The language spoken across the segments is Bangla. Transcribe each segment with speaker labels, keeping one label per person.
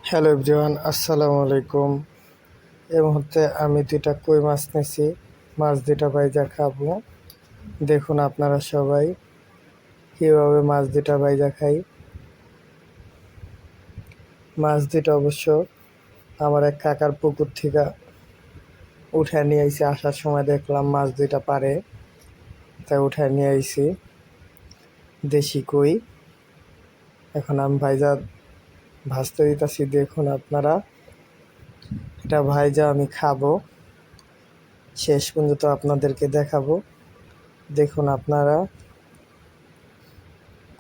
Speaker 1: হ্যালো এভরিওয়ান, আসসালামু আলাইকুম। এই মুহূর্তে আমি দুইটা কই মাছ নিয়েছি। মাছ দুইটা ভাইজা খাবো। দেখুন আপনারা সবাই কীভাবে মাছ দুইটা ভাইজা খাই। মাছ দুইটা অবশ্য আমার এক কাকার পুকুর থেকে উঠে নিয়ে আইছি। আসার সময় দেখলাম মাছ দুইটা পারে, তাই উঠে নিয়ে আইছি দেশি কই। এখন আমি ভাইজা ভাজতে দিতেছি। দেখুন আপনারা, এটা ভাইজা আমি খাবো, শেষ পর্যন্ত আপনাদেরকে দেখাবো। দেখুন আপনারা,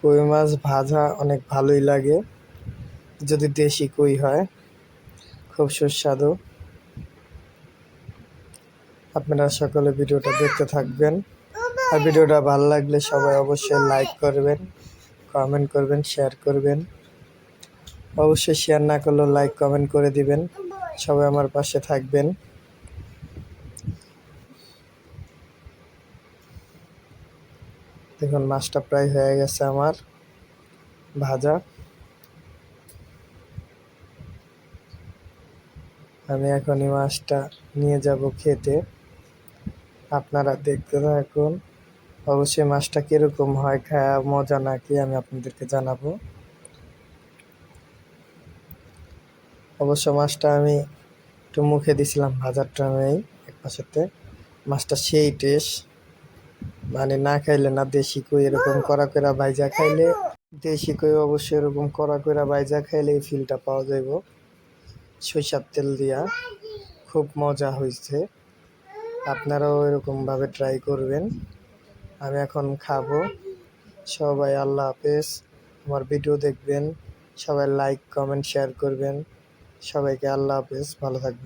Speaker 1: কই মাছ ভাজা অনেক ভালোই লাগে, যদি দেশি কই হয় খুব সুস্বাদু। আপনারা সকলে ভিডিওটা দেখতে থাকবেন, আর ভিডিওটা ভালো লাগলে সবাই অবশ্যই লাইক করবেন, কমেন্ট করবেন, শেয়ার করবেন। অবশ্যই শেয়ার না করলেও লাইক কমেন্ট করে দিবেন। সবাই আমার পাশে থাকবেন। দেখুন মাছটা প্রায় হয়ে গেছে আমার ভাজা। আমি এখন এই মাছটা নিয়ে যাব খেতে। আপনারা দেখতে থাকুন। অবশ্যই মাছটা কিরকম হয়, খাওয়া মজা নাকি আমি আপনাদেরকে জানাবো। অবশ্য মাছটা আমি একটু মুখে দিছিলাম ভাজার টাইমেই এক পাশেতে। মাছটা সেই টেস্ট, মানে না খাইলে না। দেশি কই এরকম কড়া করে ভাইজা খাইলে, দেশি কই অবশ্যই এরকম কড়া করে ভাইজা খাইলে এই ফিলটা পাওয়া যাইব। সরিষার তেল দিয়া খুব মজা হয়েছে। আপনারাও এরকমভাবে ট্রাই করবেন। আমি এখন খাবো। সবাই আল্লাহ হাফেজ। আমার ভিডিও দেখবেন, সবাই লাইক কমেন্ট শেয়ার করবেন। সবাইকে আল্লাহ হাফেজ, ভালো থাকবেন।